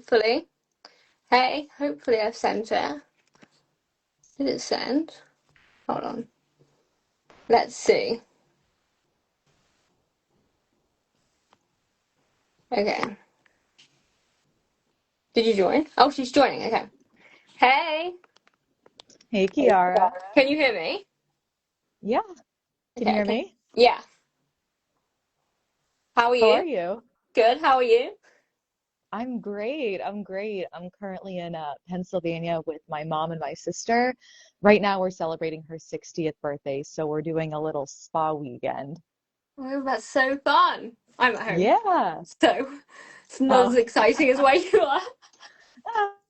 hopefully. Hey, hopefully I've sent it. Did it send? Hold on. Let's see. Okay. Did you join? Oh, she's joining. Okay. Hey, Hey, Chiara. can you hear me? Yeah, can you Okay, hear okay. me? Yeah. How are How are you? you? Good. How are you? I'm great. I'm great. I'm currently in Pennsylvania with my mom and my sister. Right now, we're celebrating her 60th birthday, so we're doing a little spa weekend. Oh, that's so fun. I'm at home, Yeah. so it's not as Oh, exciting as where you are.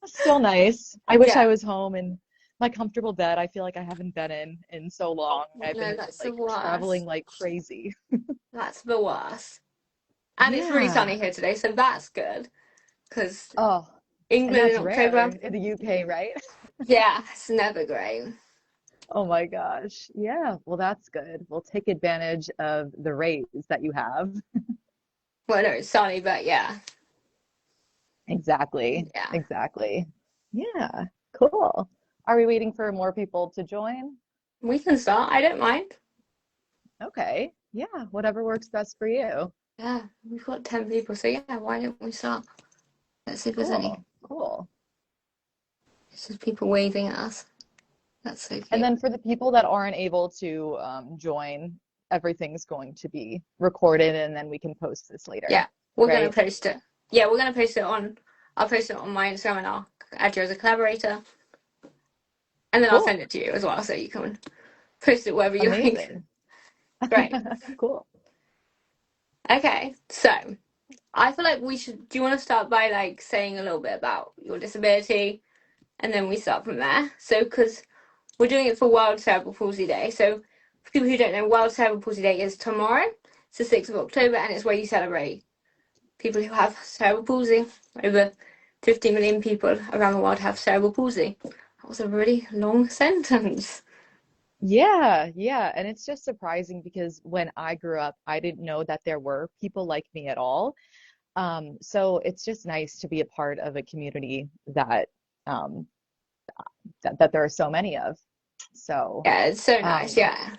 still nice. I wish I Yeah. was home in my comfortable bed. I feel like I haven't been in so long. I've No, been that's the like traveling worst. like crazy. That's the worst. And it's really Yeah. sunny here today, so that's good. Because Oh, and England in that's rare October, in the UK, right? yeah, it's never great. Oh my gosh. Yeah, well, that's good. We'll take advantage of the rays that you have. Well, no, it's sunny, but yeah, Exactly. yeah. Exactly. Yeah, cool. Are we waiting for more people to join? We can start. I don't mind. Okay. Yeah, whatever works best for you. Yeah, we've got 10 people, so yeah, why don't we start? Let's see if there's any. Cool. Cool. It's just people waving at us. That's so And cute. then for the people that aren't able to join, everything's going to be recorded and then we can post this later, Yeah, we're gonna right? post it. Yeah, we're gonna post it on. I'll post it on my Instagram and I'll add you as a collaborator, and then I'll Cool. send it to you as well, so you can post it wherever you like. Amazing. Great. Cool. Okay, so I feel like we should. Do you want to start by like saying a little bit about your disability, and then we start from there? So, because we're doing it for World Cerebral Palsy Day. So, for people who don't know, World Cerebral Palsy Day is tomorrow. It's the 6th of October, and it's where you celebrate people who have cerebral palsy. Over 50 million people around the world have cerebral palsy. That was a really long sentence. Yeah, yeah. And it's just surprising because when I grew up, I didn't know that there were people like me at all. So it's just nice to be a part of a community um, that there are so many of. So, Yeah, it's so nice. um, Yeah.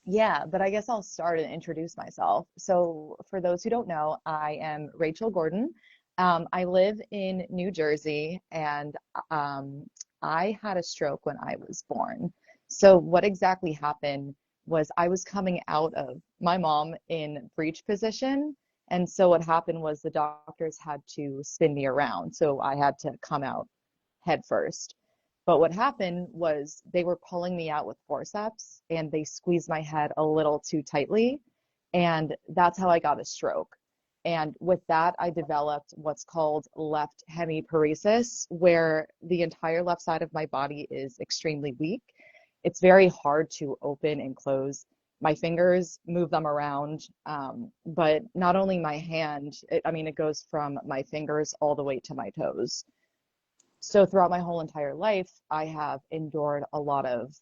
yeah, but I guess I'll start and introduce myself. So, for those who don't know, I am Rachel Gordon. I live in New Jersey, and um, I had a stroke when I was born. So, what exactly happened was I was coming out of my mom in breech position. And so, what happened was the doctors had to spin me around. So, I had to come out head first. But what happened was they were pulling me out with forceps and they squeezed my head a little too tightly. And that's how I got a stroke. And with that, I developed what's called left hemiparesis, where the entire left side of my body is extremely weak. It's very hard to open and close my fingers, move them around. But not only my hand, I mean, it goes from my fingers all the way to my toes. So throughout my whole entire life, I have endured a lot of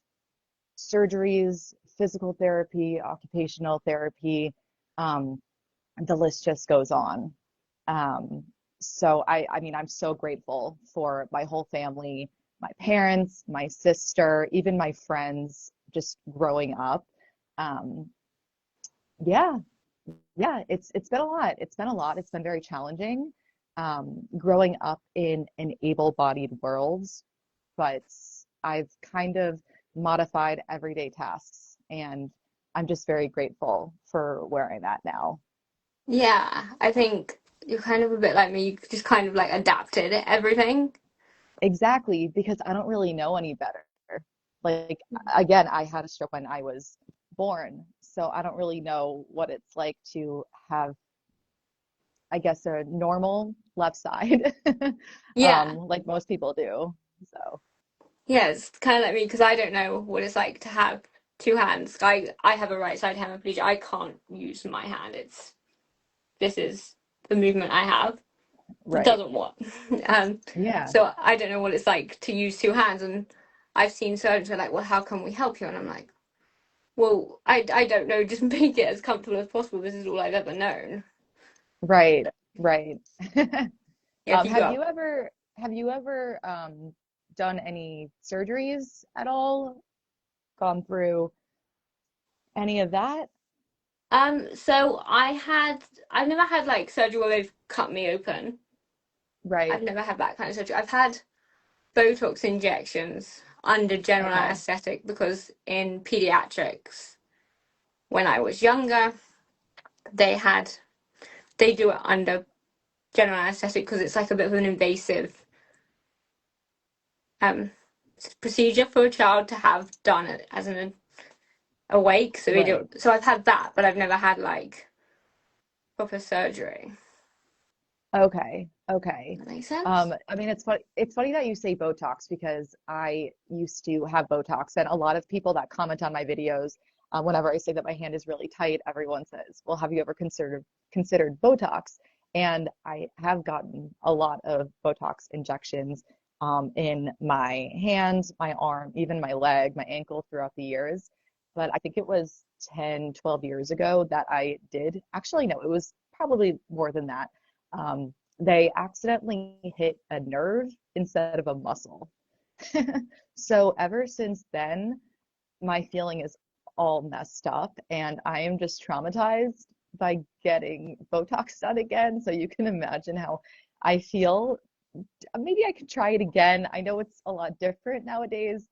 surgeries, physical therapy, occupational therapy. Um, the list just goes on. Um, so I mean, I'm so grateful for my whole family, my parents, my sister, even my friends, just growing up. Um, yeah, yeah, it's been a lot. It's been a lot. It's been very challenging, growing up in an able-bodied world, but I've kind of modified everyday tasks, and I'm just very grateful for where I'm at now. Yeah, I think you're kind of a bit like me. You just kind of like adapted everything. Exactly, because I don't really know any better. Like, again, I had a stroke when I was born, so I don't really know what it's like to have, I guess, a normal left side, Yeah. like most people do. So, Yeah, it's kind of like me because I don't know what it's like to have two hands. I have a right side hemiplegia. I can't use my hand. This is the movement I have. It right. doesn't work. Um, Yeah. so I don't know what it's like to use two hands. And I've seen surgeons who are like, well, how can we help you? And I'm like, well, I don't know. Just make it as comfortable as possible. This is all I've ever known. Right, right. Yeah, if you Have go. you ever done any surgeries at all? Gone through any of that? So I've never had like surgery where they've cut me open. I've Right. never had that kind of surgery. I've had Botox injections under general Okay. anesthetic because in pediatrics, when I was younger, they had they do it under general anesthetic because it's like a bit of an invasive um procedure for a child to have done it as an awake. So they do. Right. So I've had that, but I've never had like proper surgery. Okay. Okay. That makes sense. I mean, it's funny that you say Botox because I used to have Botox, and a lot of people that comment on my videos, whenever I say that my hand is really tight, everyone says, "Well, have you ever considered Botox?" And I have gotten a lot of Botox injections in my hand, my arm, even my leg, my ankle throughout the years. But I think it was 10, 12 years ago that I did. Actually, no, it was probably more than that. They accidentally hit a nerve instead of a muscle. So ever since then, my feeling is all messed up, and I am just traumatized by getting Botox done again. So you can imagine how I feel. Maybe I could try it again. I know it's a lot different nowadays,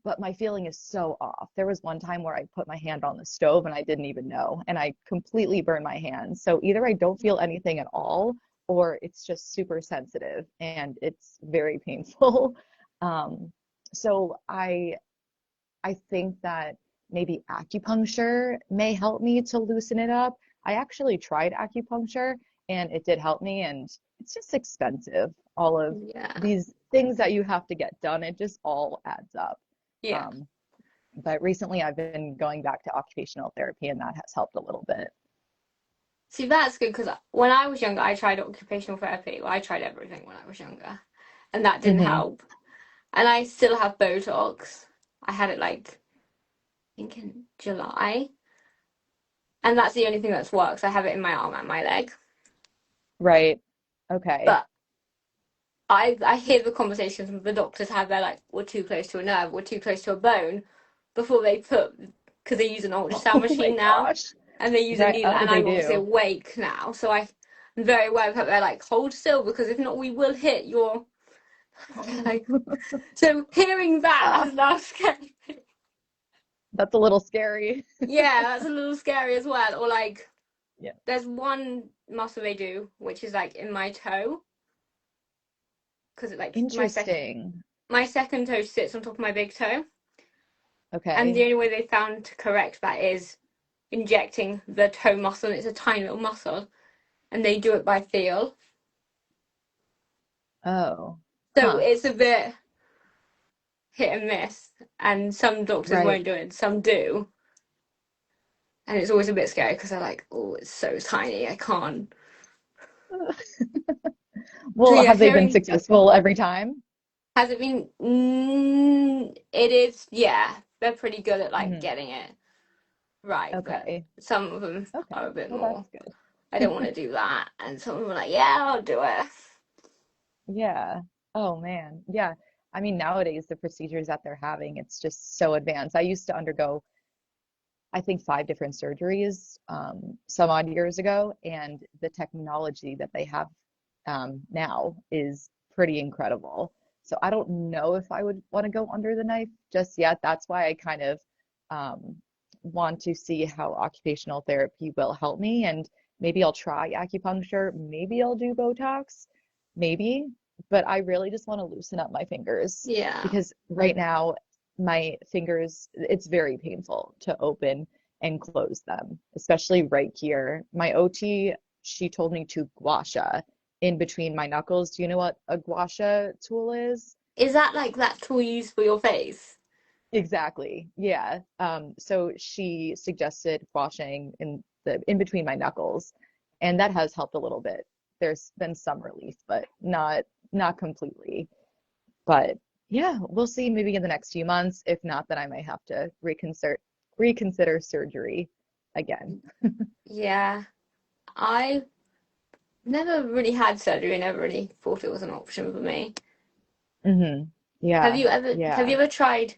but my feeling is so off. There was one time where I put my hand on the stove and I didn't even know, and I completely burned my hand. So either I don't feel anything at all, or it's just super sensitive and it's very painful. Um, so I think that maybe acupuncture may help me to loosen it up. I actually tried acupuncture and it did help me, and it's just expensive. All of Yeah. these things that you have to get done, it just all adds up. Yeah. Um, but recently I've been going back to occupational therapy and that has helped a little bit. See, that's good because when I was younger, I tried occupational therapy. Well, I tried everything when I was younger, and that didn't Hmm. help. And I still have Botox. I had it like, I think in July, and that's the only thing that's works. I have it in my arm and my leg. Right. Okay. But I hear the conversations the doctors have. They're like, we're too close to a nerve, we're too close to a bone, before they put because they use an ultrasound Oh my machine now, gosh. and they use a Right. needle, Oh, and they I'm obviously do. awake now, so I'm very aware of that. They're like, hold still because if not, we will hit your like. So hearing that Ah, has now scared me. that's a little scary. Yeah, that's a little scary as well. Or like, Yeah. there's one muscle they do, which is like in my toe, because like Interesting. my second toe sits on top of my big toe. And the Okay. only way they found to correct that is injecting the toe muscle. And it's a tiny little muscle, and they do it by feel. Oh. So Huh. it's a bit hit and miss. And some doctors Right. won't do it, some do. And it's always a bit scary because they're like, oh, it's so tiny, I can't. So Well, yeah, have they been hearing successful every time? has it been? It is. Yeah, they're pretty good at like Hmm. getting it right, but Okay. some of them Okay. are a bit Well, more. that's good. I don't want to do that, and some of them are like, yeah, I'll do it. Yeah. Oh man. Yeah. I mean, nowadays the procedures that they're having, it's just so advanced. I used to undergo, I think, 5 different surgeries some odd years ago, and the technology that they have now is pretty incredible. So I don't know if I would want to go under the knife just yet. That's why I kind of um, want to see how occupational therapy will help me, and maybe I'll try acupuncture, maybe I'll do Botox, maybe, but I really just want to loosen up my fingers Yeah. because right now my fingers, it's very painful to open and close them, especially right here. My OT, she told me to gua sha in between my knuckles. Do you know what a gua sha tool is? Is that like that tool you use for your face? Exactly. Yeah. So she suggested washing in between my knuckles, and that has helped a little bit. There's been some relief, but not completely. But yeah, we'll see maybe in the next few months. If not, then I might have to reconsider surgery again. Yeah. I never really had surgery. Never really thought it was an option for me. Hmm. Have Yeah, you ever have yeah. you ever tried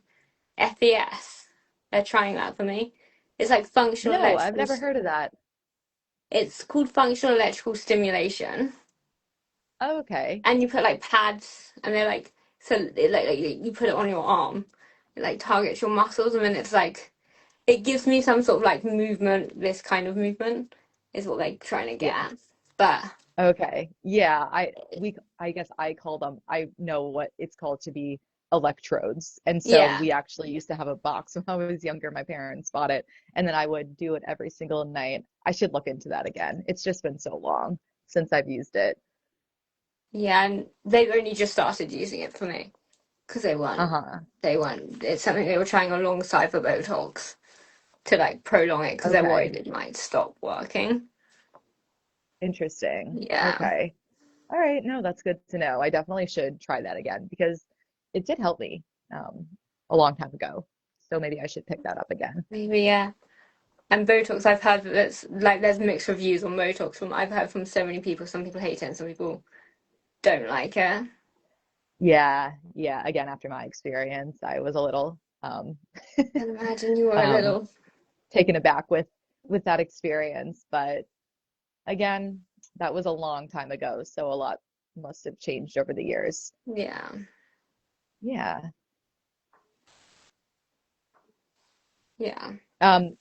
FES? They're trying that for me. It's like functional No, I've electrical. never heard of that. It's called functional electrical stimulation, Oh, okay. and you put like pads, and they're like so like you put it on your arm. It like targets your muscles, and then it's like it gives me some sort of like movement. This kind of movement is what they're trying to get Yeah. at. But Okay. Yeah, I guess I call them, I know what it's called to be electrodes. And so yeah, we actually used to have a box when I was younger. My parents bought it, and then I would do it every single night. I should look into that again. It's just been so long since I've used it. yeah, and they've only just started using it for me because Uh-huh. they weren't. It's something they were trying alongside for Botox to like prolong it because they're Okay. worried it might stop working. Interesting. Yeah, Okay. All right. No, that's good to know. I definitely should try that again because it did help me um, a long time ago. So maybe I should pick that up again. maybe yeah. And Botox, I've heard that it's like there's mixed reviews on Botox from I've heard from so many people. Some people hate it and some people don't like it. Yeah, yeah. Again, after my experience, I was a little I can imagine you were a um, little. taken aback with that experience. But again, that was a long time ago, so a lot must have changed over the years. Yeah. Yeah. Yeah.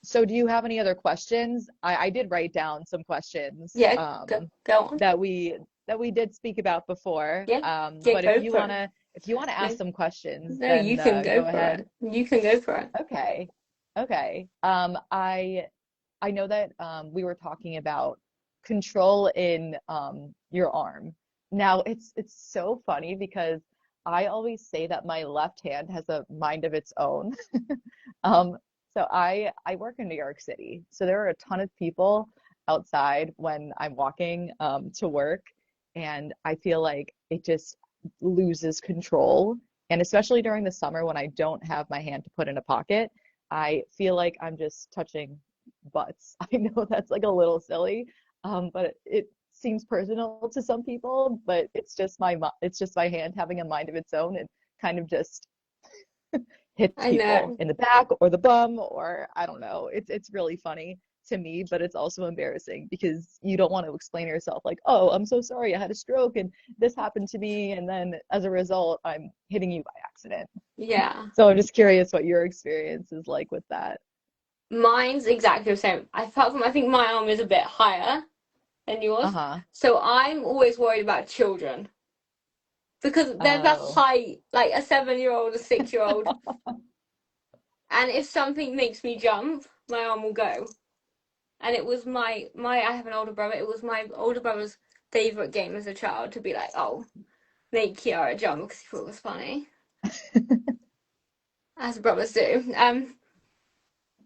So do you have any other questions? I did write down some questions Yeah. Go on. that we did speak about before. Yeah. Yeah. But Go for it. if you wanna ask No, some questions, no, you then can go go for ahead. it. You can go for it. Okay. Okay. I know that we were talking about control in your arm. Now it's so funny because I always say that my left hand has a mind of its own. Um, so I work in New York City, so there are a ton of people outside when I'm walking to work, and I feel like it just loses control. And especially during the summer when I don't have my hand to put in a pocket, I feel like I'm just touching butts. I know that's like a little silly, but it seems personal to some people, but it's just my hand having a mind of its own and kind of just hits I people know. in the back or the bum or I don't know. It's really funny to me, but it's also embarrassing because you don't want to explain yourself like, "Oh, I'm so sorry. I had a stroke and this happened to me." And then as a result, I'm hitting you by accident. Yeah. So I'm just curious what your experience is like with that. Mine's exactly the same. I think my arm is a bit higher than yours. Uh-huh. So I'm always worried about children because they're the Oh. height, like a 7-year-old, a 6-year-old. And if something makes me jump, my arm will go. And it was my I have an older brother. It was my older brother's favorite game as a child to be like, oh, make Chiara jump because he thought it was funny, as brothers do.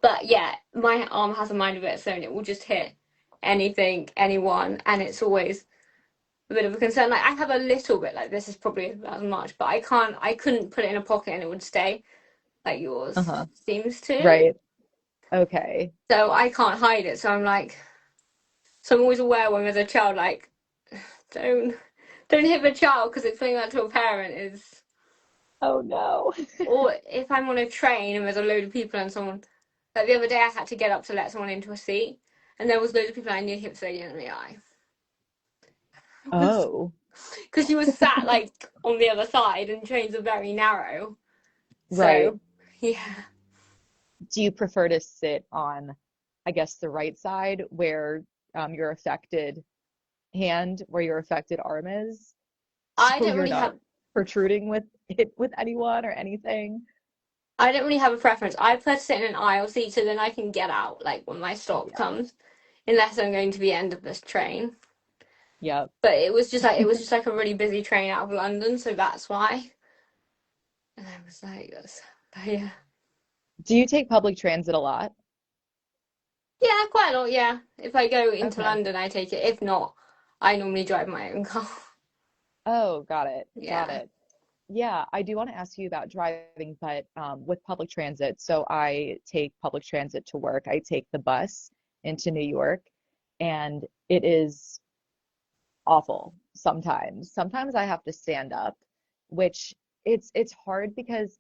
But yeah, my arm has a mind of its own. It will just hit anything, anyone, and it's always a bit of a concern. Like I have a little bit like this is probably about as much, but I couldn't put it in a pocket and it would stay like yours Uh-huh. seems to. Right. Okay. So I can't hide it. So I'm like, so I'm always aware when there's a child, like, don't don't hit the child because explaining that to a parent is. Oh no. Or if I'm on a train and there's a load of people and someone, like the other day I had to get up to let someone into a seat, and there was loads of people and I nearly hit the lady in the eye. Oh, Because she was sat like on the other side and trains are very narrow. right. So yeah. Do you prefer to sit on, I guess, the right side where your affected hand, where your affected arm is, I so don't you're really not have protruding with it with anyone or anything? I don't really have a preference. I prefer to sit in an aisle seat so then I can get out like when my stop Yeah. comes, unless I'm going to the end of this train. Yep. But it was just like a really busy train out of London, so that's why. And I was like, yes. But yeah. Do you take public transit a lot? Yeah, quite a lot, yeah. If I go into Okay. London I take it. If not, I normally drive my own car. Oh, got it. Got Yeah. it. Yeah, I do want to ask you about driving, but with public transit. So I take public transit to work. I take the bus into New York, and it is awful sometimes. Sometimes I have to stand up, which it's hard because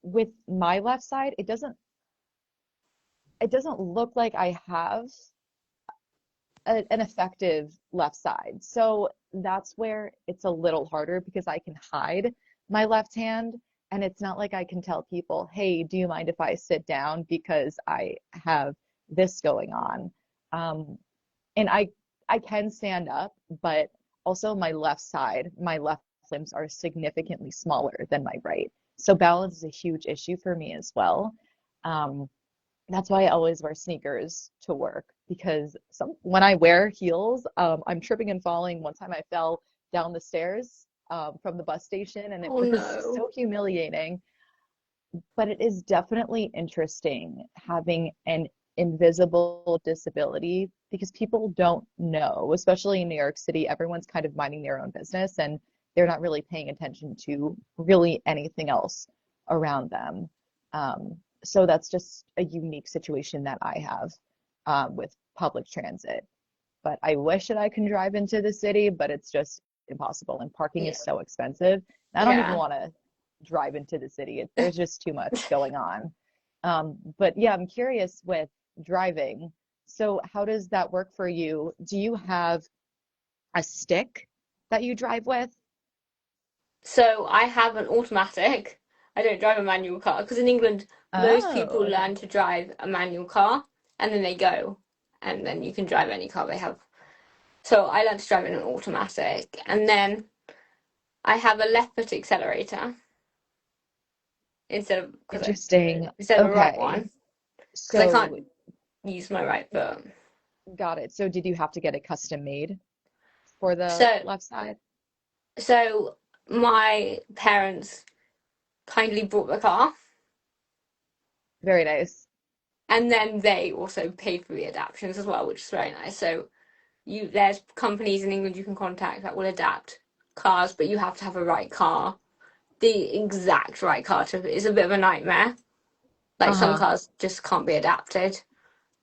with my left side, it doesn't look like I have an effective left side. So that's where it's a little harder because I can hide my left hand, and it's not like I can tell people, "Hey, do you mind if I sit down because I have this going on?" Um, and I can stand up, but also my left side, my left limbs are significantly smaller than my right. So balance is a huge issue for me as well. Um, that's why I always wear sneakers to work because when I wear heels, I'm tripping and falling. One time I fell down the stairs from the bus station, and it Oh was no. so humiliating. But it is definitely interesting having an invisible disability because people don't know, especially in New York City, everyone's kind of minding their own business and they're not really paying attention to really anything else around them. So that's just a unique situation that I have with public transit. But I wish that I can drive into the city, but it's just impossible. And parking Yeah. is so expensive. I don't even Yeah. want to drive into the city. There's just too much going on. But yeah, I'm curious with driving. So how does that work for you? Do you have a stick that you drive with? So I have an automatic. I don't drive a manual car because in England, most people Oh, learn okay. to drive a manual car and then they go and then you can drive any car they have. So I learned to drive in an automatic and then I have a left foot accelerator Interesting. instead of a right Okay. one because I So can't use my right foot. got it. So did you have to get it custom made for the So left side? so my parents kindly bought the car Very nice. and then they also paid for the adaptions as well, which is very nice. So there's companies in England you can contact that will adapt cars, but you have to have a right car, the exact right car to it's a bit of a nightmare. Like some Uh-huh. cars just can't be adapted,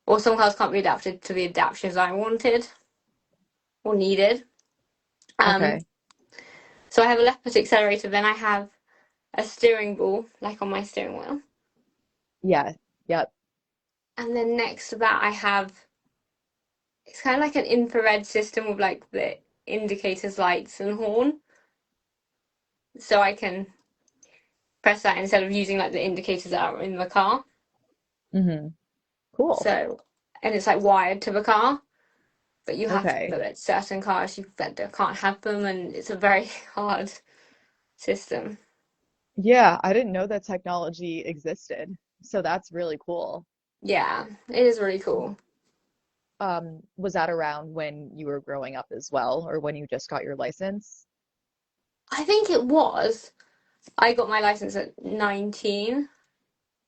or some cars can't be adapted to the adaptations I wanted or needed. Um, Okay. so I have a left foot accelerator, then I have a steering ball, like on my steering wheel, Yeah. Yep. and then next to that I have it's kind of like an infrared system with like the indicators, lights, and horn, so I can press that instead of using like the indicators that are in the car. Mm-hmm. Cool. So, and it's like wired to the car, but you have to, Okay. but it's certain cars you can't have them, and it's a very hard system. Yeah, I didn't know that technology existed. So that's really cool. Yeah, it is really cool. Was that around when you were growing up as well, or when you just got your license? I think it was. I got my license at 19.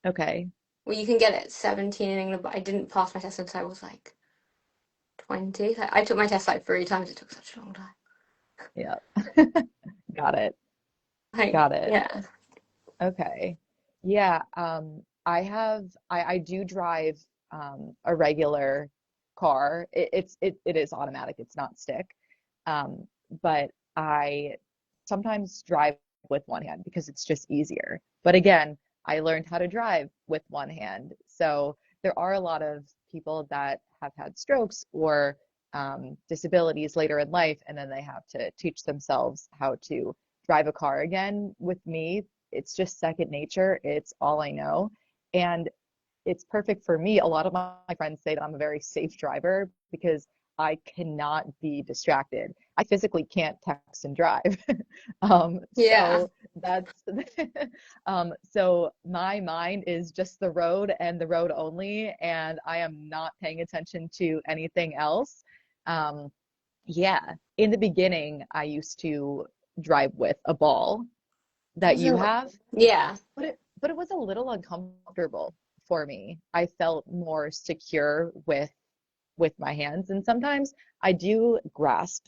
Okay. Well, you can get it at 17 in England, but I didn't pass my test until I was like 20. I took my test like 3 times. It took such a long time. Yeah. Got it. Like, Got it. yeah. Okay. Yeah, I do drive a regular car. It is automatic, it's not stick. Um, but I sometimes drive with one hand because it's just easier. But again, I learned how to drive with one hand. So there are a lot of people that have had strokes or disabilities later in life, and then they have to teach themselves how to drive a car again. With me, it's just second nature. It's all I know. And it's perfect for me. A lot of my friends say that I'm a very safe driver because I cannot be distracted. I physically can't text and drive. Yeah. So that's so my mind is just the road and the road only, and I am not paying attention to anything else. Um, yeah, in the beginning, I used to drive with a ball that you have, Yeah. but it was a little uncomfortable for me. I felt more secure with my hands, and sometimes I do grasp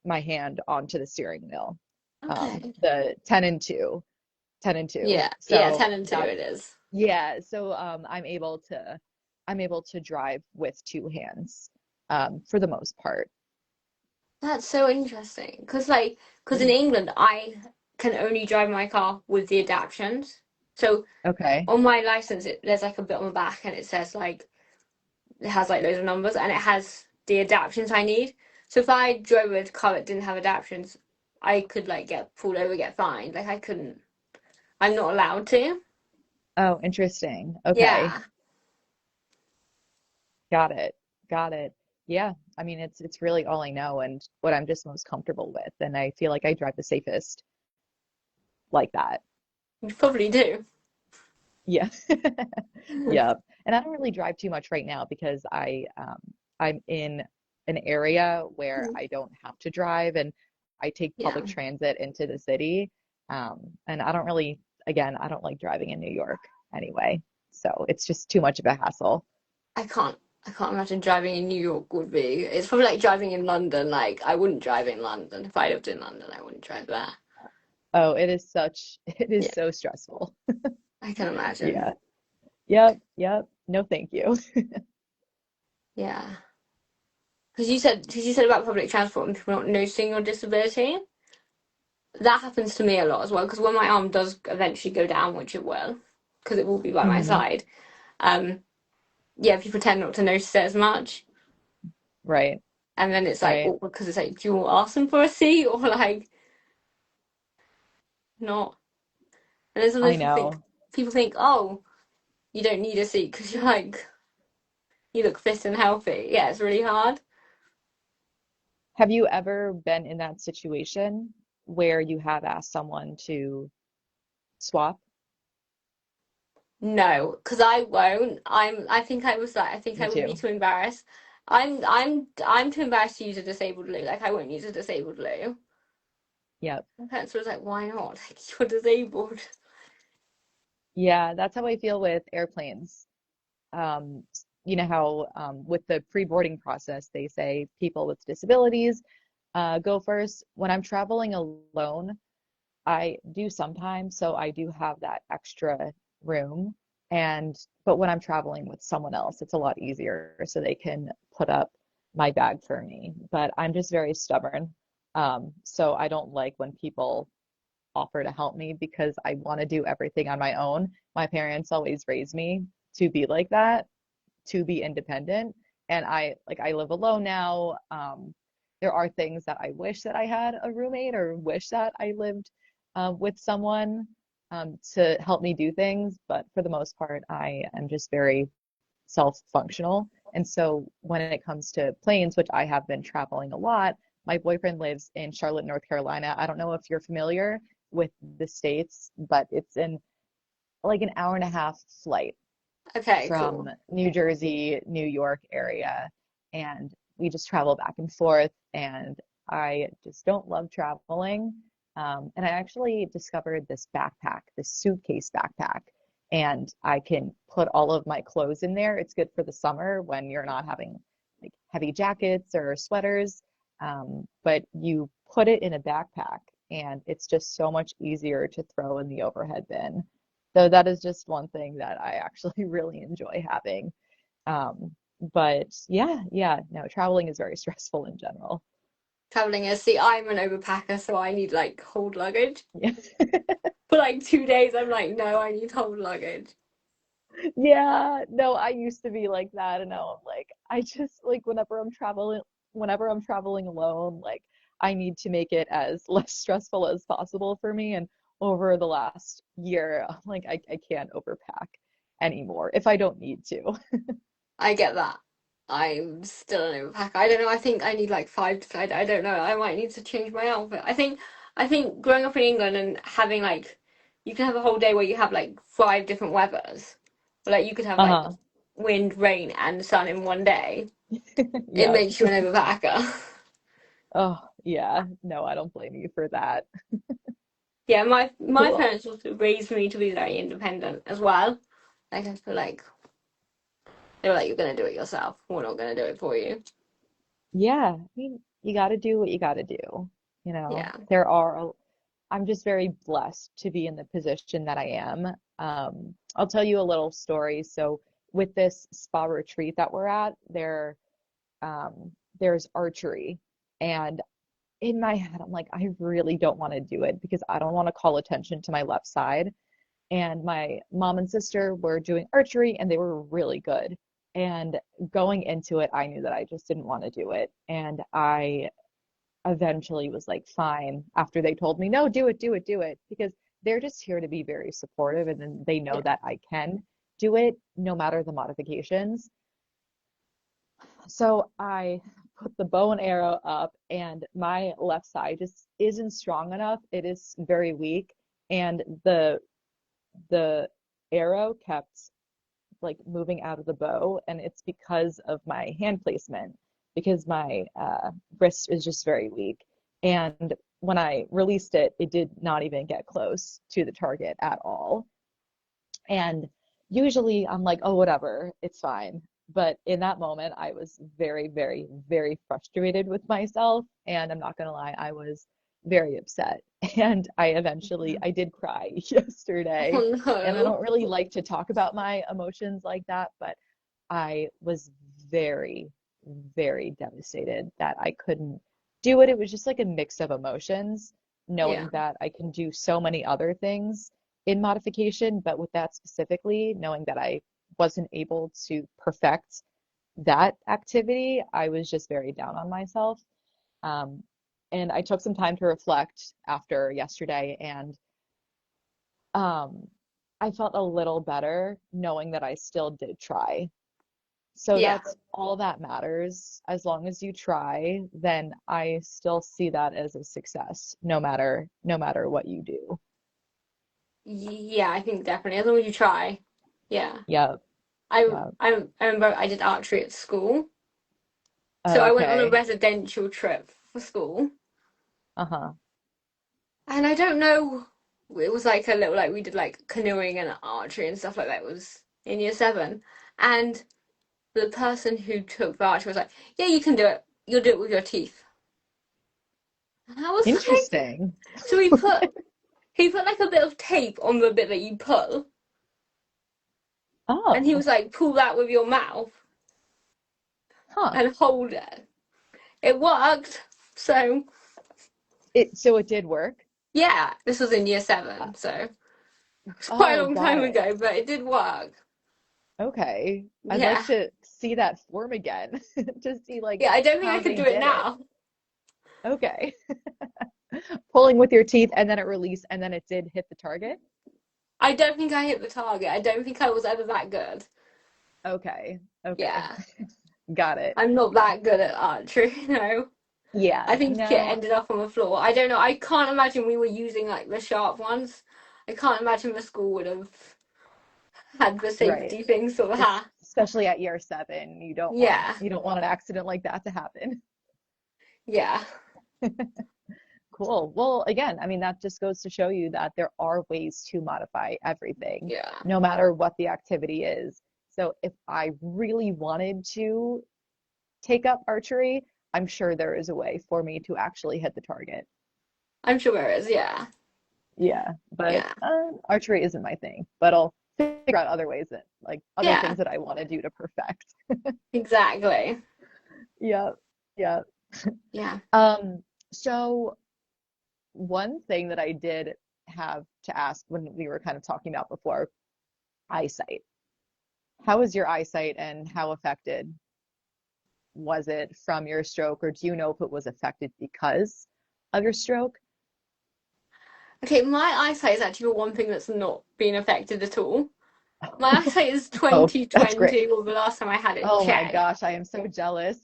my hand onto the steering wheel. Okay. The 10 and 2, 10 and 2. Yeah. Yeah, So 10 and 2 that's it is. yeah, so I'm able to drive with two hands for the most part. That's so interesting. Because in England, I can only drive my car with the adaptions. So Okay. on my license, there's like a bit on the back, and it says like it has like loads of numbers, and it has the adaptions I need. So if I drove a car that didn't have adaptions, I could like get pulled over, get fined. Like I couldn't. I'm not allowed to. Oh, interesting. Okay. Yeah, Got it. Got it. Yeah. I mean, it's really all I know and what I'm just most comfortable with. And I feel like I drive the safest like that. you probably do. Yeah. Yep. And I don't really drive too much right now because I'm in an area where I don't have to drive and I take Yeah, public transit into the city. And I don't really, again, I don't like driving in New York anyway. So it's just too much of a hassle. I can't. I can't imagine driving in New York would be. It's probably like driving in London. Like I wouldn't drive in London if I lived in London. I wouldn't drive there. Oh, it is such, it is Yeah, so stressful. I can imagine. Yeah. Yep. Yep. No, thank you. Yeah, because you said about public transport and people not noticing your disability. That happens to me a lot as well. Because when my arm does eventually go down, which it will, because it will be by my Hmm. side. Um, yeah, people tend not to notice it as much, Right. and then it's like Right. awkward because it's like, do you ask them for a seat or like not? And then I sometimes know. people think, oh, you don't need a seat because you're like you look fit and healthy. Yeah, it's really hard. Have you ever been in that situation where you have asked someone to swap? No, because I won't. I think I was like. I think Me I would be too. too embarrassed. I'm too embarrassed to use a disabled loo. Like I won't use a disabled loo. Yep. My parents was like, "Why not? Like you're disabled." Yeah, that's how I feel with airplanes. You know how with the pre-boarding process, they say people with disabilities go first. When I'm traveling alone, I do sometimes, so I do have that extra room. But when I'm traveling with someone else, it's a lot easier, so they can put up my bag for me. But I'm just very stubborn. So I don't like when people offer to help me because I want to do everything on my own. My parents always raised me to be like that, to be independent. And I live alone now. There are things that I wish that I had a roommate or wish that I lived with someone to help me do things. But for the most part, I am just very self-functional. And so when it comes to planes, which I have been traveling a lot, my boyfriend lives in Charlotte, North Carolina. I don't know if you're familiar with the States, but it's in like an hour and a half flight Okay, from cool. New Jersey, New York area, and we just travel back and forth. And I just don't love traveling. And I actually discovered this backpack, this suitcase backpack, and I can put all of my clothes in there. It's good for the summer when you're not having like heavy jackets or sweaters. But you put it in a backpack, and it's just so much easier to throw in the overhead bin. So that is just one thing that I actually really enjoy having. Um, but yeah, yeah, no, traveling is very stressful in general. Traveling is see, I'm an overpacker, so I need like hold luggage. Yeah. For like 2 days, I'm like, no, I need hold luggage. Yeah, no, I used to be like that, and now I'm like, I just like whenever I'm traveling alone, like I need to make it as less stressful as possible for me. And over the last year, I'm like, I can't overpack anymore if I don't need to. I get that. I'm still an overpacker. I don't know. I think I need like five to. I don't know. I might need to change my outfit. I think growing up in England and having like, you can have a whole day where you have like five different weathers. Like you could have like Uh-huh. wind, rain, and sun in one day. It Yep. makes you an overpacker. Oh, yeah. No, I don't blame you for that. Yeah, my Cool. parents also raised me to be very independent as well. Like I feel like they were like, "You're gonna do it yourself. We're not gonna do it for you." Yeah. I mean, you got to do what you got to do. You know, Yeah. I'm just very blessed to be in the position that I am. I'll tell you a little story. So with this spa retreat that we're at, there's archery, and in my head, I'm like, I really don't want to do it because I don't want to call attention to my left side. And my mom and sister were doing archery and they were really good. And going into it, I knew that I just didn't want to do it. And I eventually was like, fine, after they told me, no, do it, do it, do it, because they're just here to be very supportive. And then they know Yeah. that I can do it no matter the modifications. So I put the bow and arrow up, and my left side just isn't strong enough. It is very weak. And the arrow kept like moving out of the bow, and it's because of my hand placement, because my wrist is just very weak. And when I released it, it did not even get close to the target at all. And usually I'm like, oh, whatever, it's fine. But in that moment, I was very, very, very frustrated with myself. And I'm not gonna lie, I was very upset. And I did cry yesterday. Oh And I no. don't really like to talk about my emotions like that, but I was very, very devastated that I couldn't do it. It was just like a mix of emotions, Yeah. knowing that I can do so many other things in modification, but with that specifically, knowing that I wasn't able to perfect that activity, I was just very down on myself. Um, and I took some time to reflect after yesterday, and um, I felt a little better knowing that I still did try. So Yeah. that's all that matters. As long as you try, then I still see that as a success, no matter what you do. Yeah, I think definitely. As long as you try. Yeah. Yep, I yep. I remember I did archery at school. So I went on a Okay. residential trip for school. Uh-huh. And I don't know, it was like a little, like we did like canoeing and archery and stuff like that. It was in year seven. And the person who took the archery was like, yeah, you can do it. You'll do it with your teeth. And I was like, Interesting. so he put like a bit of tape on the bit that you pull. And he Oh, was like, pull that with your mouth huh. and hold it. It worked. So So it did work. yeah, this was in year Uh, seven. So it's quite a Oh, long got time it. ago, but it did work. Okay. I'd like Yeah. to see that form again to see like Yeah, I don't think I how could they do it did it. now. Okay. Pulling with your teeth and then it released and then it did hit the target. I don't think I hit the target. I don't think I was ever that good. Okay. Okay. Yeah, Got it. I'm not Got that good at archery, I Yeah. think it No. ended up on the floor. I don't know. I can't imagine we were using like the sharp ones. I can't imagine the school would have had the Right. safety things for that. Especially at year seven, Yeah, you don't want an accident like that to happen. yeah, Cool. Well, again, I mean, that just goes to show you that there are ways to modify everything, yeah. no matter what the activity is. So if I really wanted to take up archery, I'm sure there is a way for me to actually hit the target. I'm sure there is. Yeah, Yeah, but yeah, archery isn't my thing, but I'll figure out other ways that, like, other yeah. things that I want to do to perfect. Exactly. Yeah, yeah. Yeah. So one thing that I did have to ask when we were kind of talking about before, eyesight. How is your eyesight and how affected was it from your stroke, or do you know if it was affected because of your stroke? Okay, my eyesight is actually the one thing that's not been affected at all. My eyesight is Oh, that's great. 2020, or the last time I had it Oh my checked. gosh, I am so jealous.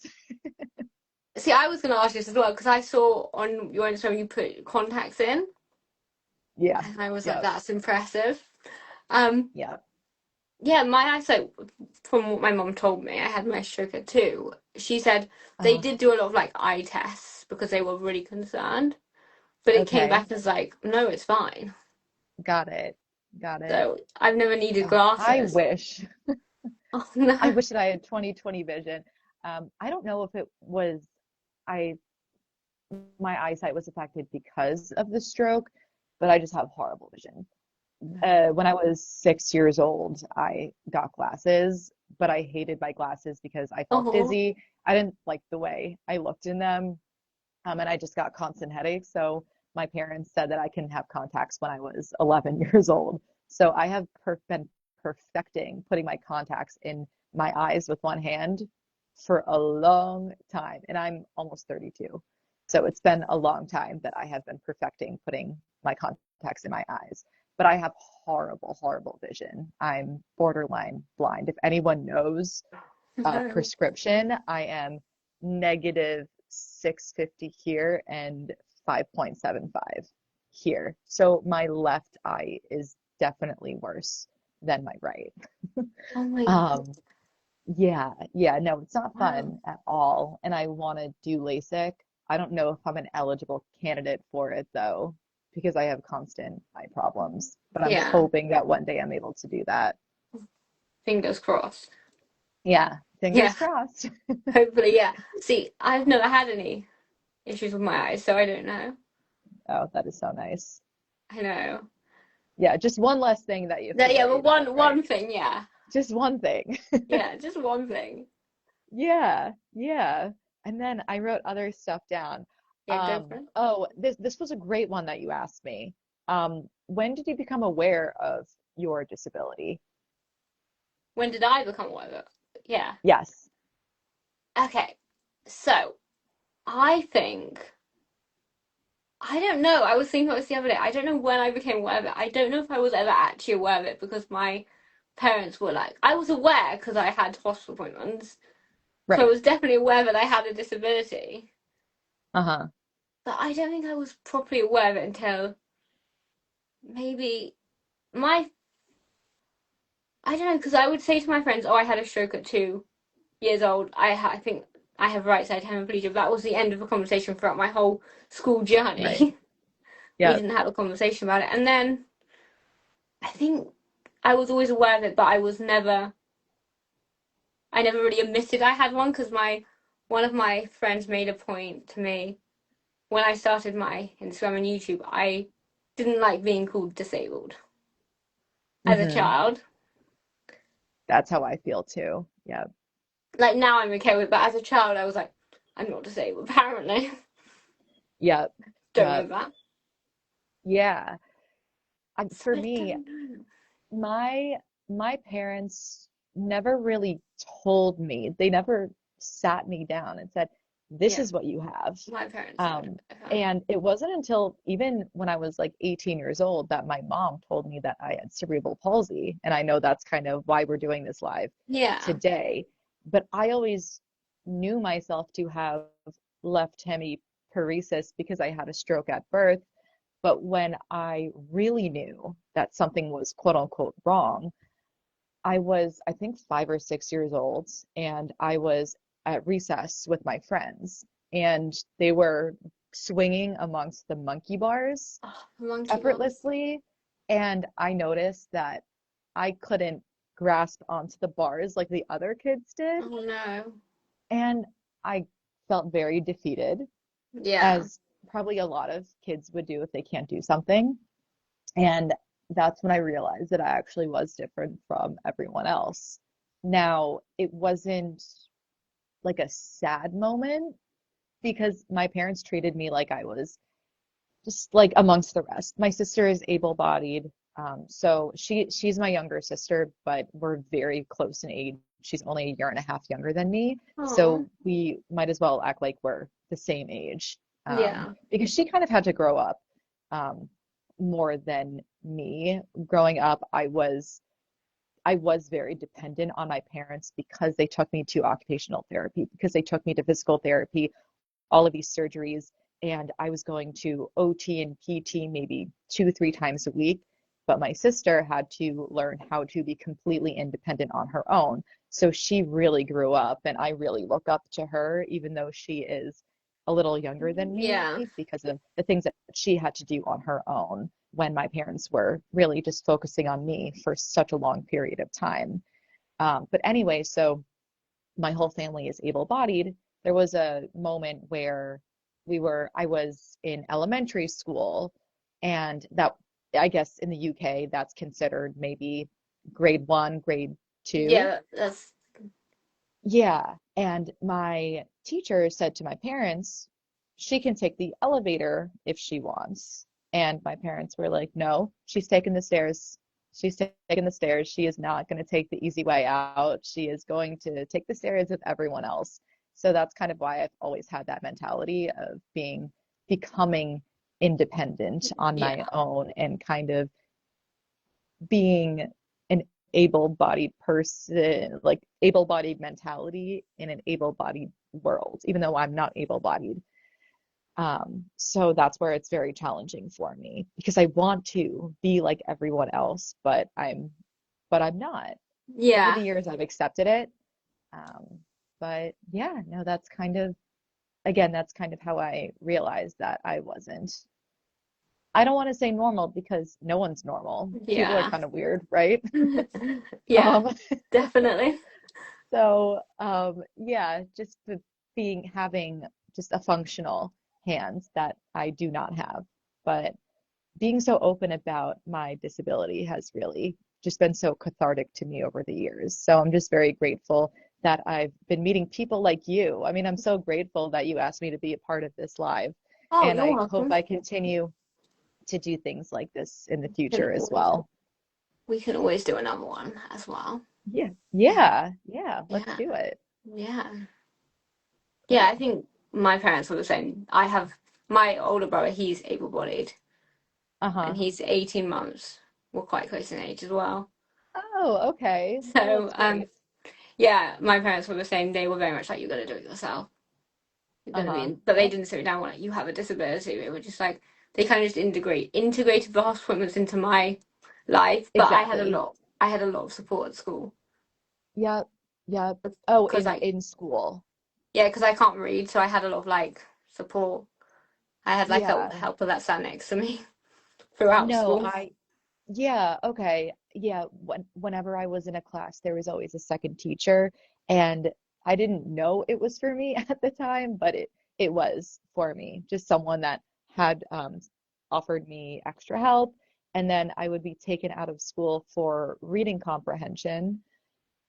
See, I was going to ask you this as well because I saw on your Instagram you put contacts in, Yeah, and I was like, yep, that's impressive. Um, yep. yeah, my eyesight, from what my mom told me, I had my stroke at two. She said they Uh, did do a lot of like eye tests because they were really concerned, but it came okay, back as like, no, it's fine. got it, got it. So I've never needed Oh, glasses. Oh I no. wish that I had 20/20 vision. I don't know if it was I my eyesight was affected because of the stroke, but I just have horrible vision. When I was 6 years old, I got glasses, but I hated my glasses because I felt Oh, dizzy. I didn't like the way I looked in them. And I just got constant headaches. So my parents said that I can have contacts when I was 11 years old. So I have been perfecting putting my contacts in my eyes with one hand for a long time. And I'm almost 32. So it's been a long time that I have been perfecting putting my contacts in my eyes. But I have horrible, horrible vision. I'm borderline blind. If anyone knows No. prescription, I am negative 650 here and 5.75 here. So my left eye is definitely worse than my right. Oh my God. Um, yeah, no, it's not Wow. fun at all. And I want to do LASIK. I don't know if I'm an eligible candidate for it though, because I have constant eye problems. But I'm Yeah. hoping that one day I'm able to do that. Fingers crossed. Yeah, Yeah. fingers crossed. Hopefully, yeah. See, I've never had any issues with my eyes, so I don't know. Oh, that is so nice. I know. Yeah, just one less thing that you have to Yeah, worry but about, right? one thing, yeah. Just one thing. Yeah, just one thing. Yeah, yeah. And then I wrote other stuff down. Yeah, go for it. Oh, this was a great one that you asked me. When did you become aware of your disability? When did I become aware of it? Yeah. Yes. Okay. So, I think I don't know. I was thinking about this the other day. I don't know when I became aware of it. I don't know if I was ever actually aware of it because my parents were like, I was aware because I had hospital appointments. So I Right. was definitely aware that I had a disability. Uh-huh. But I don't think I was properly aware of it until maybe my, I don't know, because I would say to my friends, oh, I had a stroke at 2 years old. I think I have right side hemiplegia. But that was the end of the conversation throughout my whole school Right. journey. We Yeah. didn't have a conversation about it. And then I think I was always aware of it, but I never really admitted I had one because one of my friends made a point to me when I started my Instagram and YouTube. I didn't like being called disabled as a Mm-hmm. child. That's how I feel too. Yeah. Like now I'm okay with it, but as a child I was like, I'm not disabled, apparently. Yep. Don't Yep. remember that. Yeah. So For I me, don't know. my my parents never really told me. They never sat me down and said, "This Yeah, is what you have." my parents did. Um, Okay. and it wasn't until even when I was like 18 years old that my mom told me that I had cerebral palsy. And I know that's kind of why we're doing this live Yeah. today. But I always knew myself to have left hemiparesis because I had a stroke at birth. But when I really knew that something was quote unquote wrong, I was, I think, 5 or 6 years old, and I was at recess with my friends, and they were swinging amongst the monkey bars Oh, the monkey bars. effortlessly. And I noticed that I couldn't grasp onto the bars like the other kids did. Oh no. And I felt very defeated, Yeah. as probably a lot of kids would do if they can't do something. And that's when I realized that I actually was different from everyone else. Now, it wasn't like a sad moment because my parents treated me like I was just like amongst the rest. My sister is able-bodied, so she's my younger sister, but we're very close in age. She's only a year and a half younger than me, Oh. so we might as well act like we're the same age, Yeah. because she kind of had to grow up um, more than me. Growing up, I was very dependent on my parents because they took me to occupational therapy, because they took me to physical therapy, all of these surgeries, and I was going to OT and PT maybe 2, 3 times a week. But my sister had to learn how to be completely independent on her own. So she really grew up, and I really look up to her, even though she is a little younger than me, Yeah. because of the things that she had to do on her own when my parents were really just focusing on me for such a long period of time. But anyway, so my whole family is able-bodied. There was a moment where I was in elementary school, and that, I guess in the UK, that's considered maybe grade one, grade two. Yeah, that's Yeah. And my teacher said to my parents, she can take the elevator if she wants. And my parents were like, no, she's taking the stairs. She's taking the stairs. She is not going to take the easy way out. She is going to take the stairs with everyone else. So that's kind of why I've always had that mentality of becoming independent on my Yeah. own and kind of being an able-bodied person, like able-bodied mentality in an able-bodied world, even though I'm not able-bodied. So that's where it's very challenging for me because I want to be like everyone else, but I'm not. Over the Yeah. years, I've accepted it. Um, but yeah, no, that's kind of, again, that's kind of how I realized that I wasn't. I don't want to say normal because no one's normal. People are Yeah. kind of weird, right? Yeah, Um, definitely. so yeah, just having just a functional hand that I do not have. But being so open about my disability has really just been so cathartic to me over the years. So I'm just very grateful that I've been meeting people like you. I mean, I'm so grateful that you asked me to be a part of this live, Oh, and you're I hope welcome. I continue to do things like this in the Can future as always, well. we can always do another one as well. Yeah, Yeah. yeah, let's Yeah. do it. Yeah. Yeah, I Cool. think my parents were the same. I have my older brother, he's able-bodied, and Uh-huh. he's 18 months. We're quite close in age as well. Oh, okay. Oh, So, that's great. yeah, my parents were the same. They were very much like, you got to do it yourself. You're going to be Uh-huh. in, but they Yep, didn't sit me down like, you have a disability. They were just like, they kind of just integrated the hospital appointments into my life. But exactly. I had a lot of support at school Yep, yep. Oh, because in school. yeah, because I can't read, so I had a lot of like support. I had like a Yeah. helper that sat next to me throughout No, school. yeah, okay. Yeah, whenever I was in a class, there was always a second teacher, and I didn't know it was for me at the time, but it was for me. Just someone that had offered me extra help, and then I would be taken out of school for reading comprehension.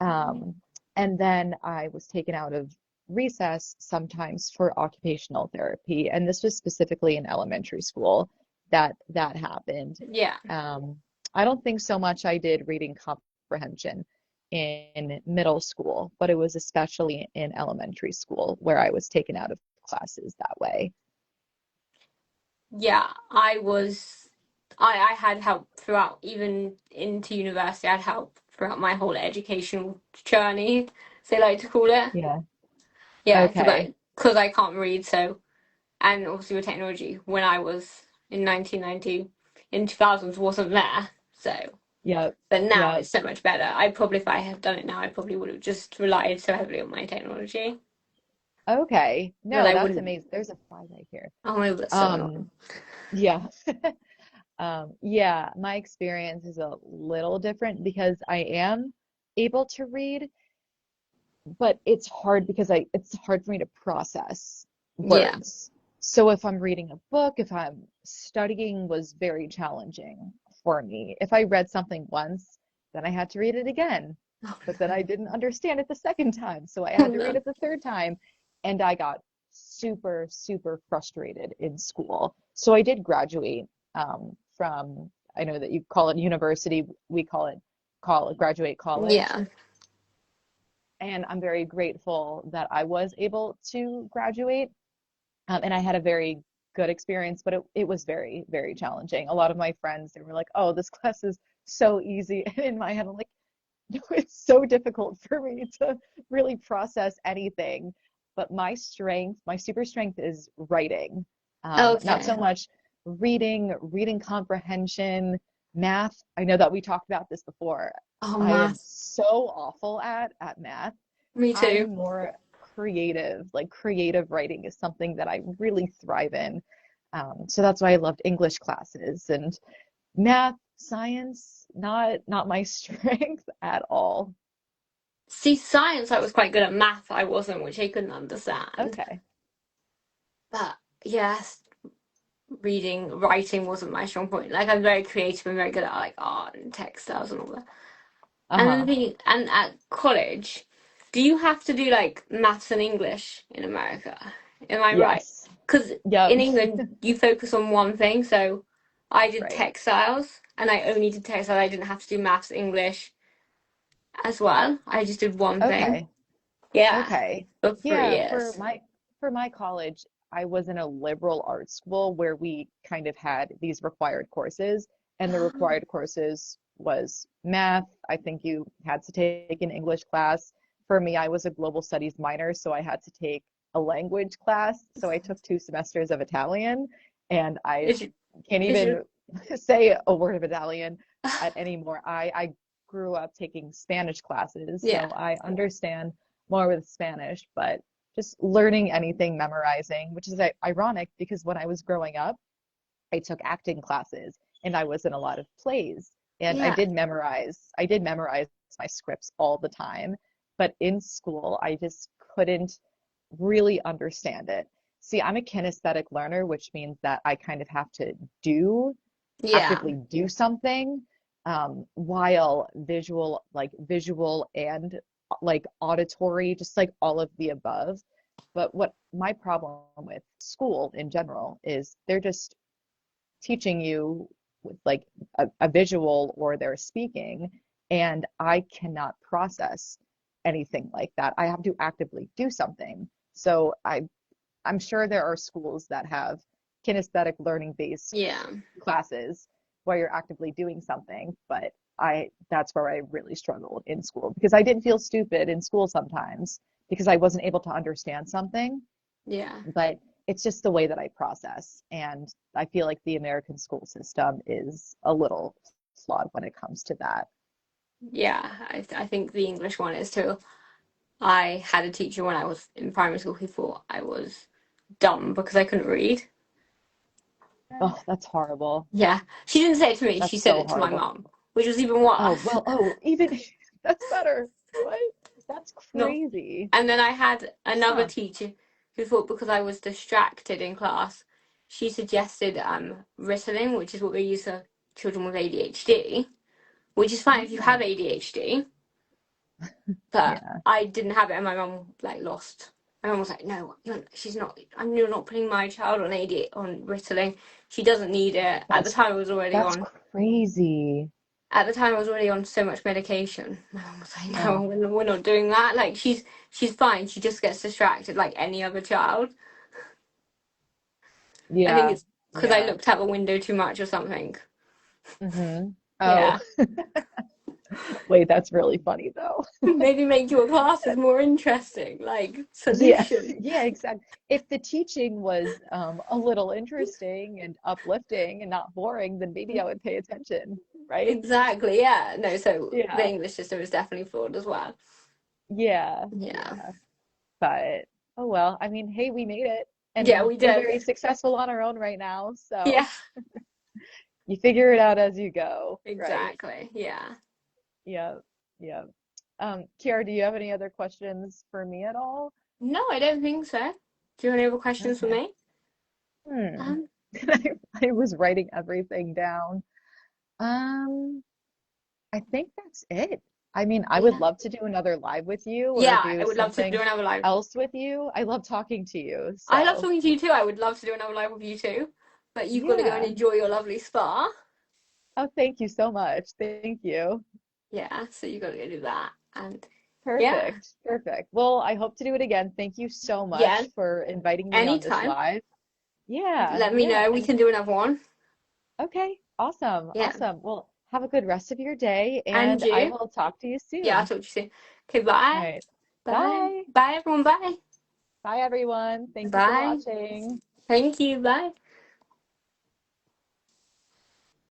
Um, and then I was taken out of recess sometimes for occupational therapy, and this was specifically in elementary school that happened. Yeah. Um, I don't think so much I did reading comprehension in middle school, but it was especially in elementary school where I was taken out of classes that way. Yeah, I had help throughout, even into university. I had help throughout my whole educational journey, as they like to call it. Yeah. Yeah, Okay. because I can't read, so and obviously with technology, when I was in 1990, in 2000s wasn't there. So, Yep. but now Yep. it's so much better. I probably, if I had done it now, I probably would have just relied so heavily on my technology Okay. that No, I that's wouldn't. amazing. There's a fly right here. Oh my God, that's so Um, annoying. yeah. Yeah, my experience is a little different because I am able to read, but it's hard because it's hard for me to process Yeah. words. So if I'm reading a book, if I'm studying was very challenging for me. If I read something once, then I had to read it again. But then I didn't understand it the second time, so I Oh had to read no. it the third time, and I got super, super frustrated in school. So I did graduate from, I know that you call it university, we call it graduate college, Yeah. and I'm very grateful that I was able to graduate. And I had a very good experience, but it was very, very challenging. A lot of my friends, they were like, oh, this class is so easy. And in my head, I'm like, no, it's so difficult for me to really process anything. But my super strength is writing. Not so Okay. much reading comprehension, math. I know that we talked about this before. Oh, I am math. so awful at math. Me too. I'm more creative. Like creative writing is something that I really thrive in. So that's why I loved English classes and math, science, not my strength at all. See, science I was quite good at. Math I wasn't, which I couldn't understand. Okay. But yes, writing wasn't my strong point. Like I'm very creative and very good at like art and textiles and all that. Uh-huh. And at college, do you have to do like maths and English in America? Am I right? Yes. because Yep. in England you focus on one thing. So I did Right. textiles, and I only did textiles. I didn't have to do maths, English as well. I just did one thing. Okay. Yeah, Okay. for three Yeah, years. for my college, I was in a liberal arts school where we kind of had these required courses, and the required courses was math. I think you had to take an English class. For me, I was a global studies minor, so I had to take a language class. So I took 2 semesters of Italian, and I Is you, can't is you, even say a word of Italian anymore. I grew up taking Spanish classes, yeah, so I understand more with Spanish, but just learning anything, memorizing, which is ironic because when I was growing up, I took acting classes and I was in a lot of plays and yeah, I did memorize my scripts all the time, but in school, I just couldn't really understand it. See, I'm a kinesthetic learner, which means that I kind of have to do yeah, actively do something, while visual and like auditory, just like all of the above. But what my problem with school in general is they're just teaching you with like a visual or they're speaking, and I cannot process anything like that. I have to actively do something. So I'm sure there are schools that have kinesthetic learning based yeah, classes where you're actively doing something, but I that's where I really struggled in school because I didn't feel stupid in school sometimes because I wasn't able to understand something, yeah, but it's just the way that I process. And I feel like the American school system is a little flawed when it comes to that. yeah. I think the English one is too. I had a teacher when I was in primary school who thought I was dumb because I couldn't read. Oh, that's horrible. Yeah, she didn't say it to me. She That's said so it to my horrible. mum, which was even Oh, worse. well, oh, even that's better. What? That's No, crazy. and then I had another Huh. teacher who thought because I was distracted in class, she suggested Ritalin, which is what they use for children with ADHD, which is fine if you have Oh, ADHD, but yeah. I didn't have it, and my mum like lost. My mum was like, "No, she's not. You're not putting my child on AD on Ritalin. She doesn't need it." At the That's time, I was already that's on. crazy. At the time, I was already on so much medication. My mum was like, "No, Oh, we're not doing that. Like, she's fine. She just gets distracted like any other child." I think yeah. it's because I Yeah. looked out the window too much or something. Mm-hmm. Oh, Yeah. wait, that's really funny though. Maybe make your classes more interesting, like Yeah, solution. yeah, exactly. If the teaching was a little interesting and uplifting and not boring, then maybe I would pay attention, right? Exactly, yeah. No, so the Yeah. English system is definitely flawed as well. Yeah. Yeah. Yeah. But oh well, I mean, hey, we made it Yeah, and we we're did. very successful on our own right now. So Yeah, you figure it out as you go, right? exactly. Yeah. Yeah. Yeah. Kiara, do you have any other questions for me at all? No, I don't think so. Do you have any other questions for Okay. me? Hmm. Um, I was writing everything down. Um, I think that's it. I mean, I would yeah. love to do another live with you or Yeah, I do would love to something do another live. else with you. I love talking to you. I love So, talking to you too. I would love to do another live with you too. But you've got to go and yeah. enjoy your lovely spa. Oh, thank you so much. Thank you. Yeah, so you got to go do that. And yeah, Perfect. Perfect. Well, I hope to do it again. Thank you so yeah, much for inviting me on this anytime. live. Yeah, Let me yeah. know. We And can do another one. okay, awesome. Yeah. Awesome. Well, have a good rest of your day And and I you. will talk to you Yeah, I'll soon. talk to you soon. Okay, All bye. right. Bye. Bye. Bye, everyone. Bye. Bye, everyone. Thank you for Bye. watching. Thank you. Bye.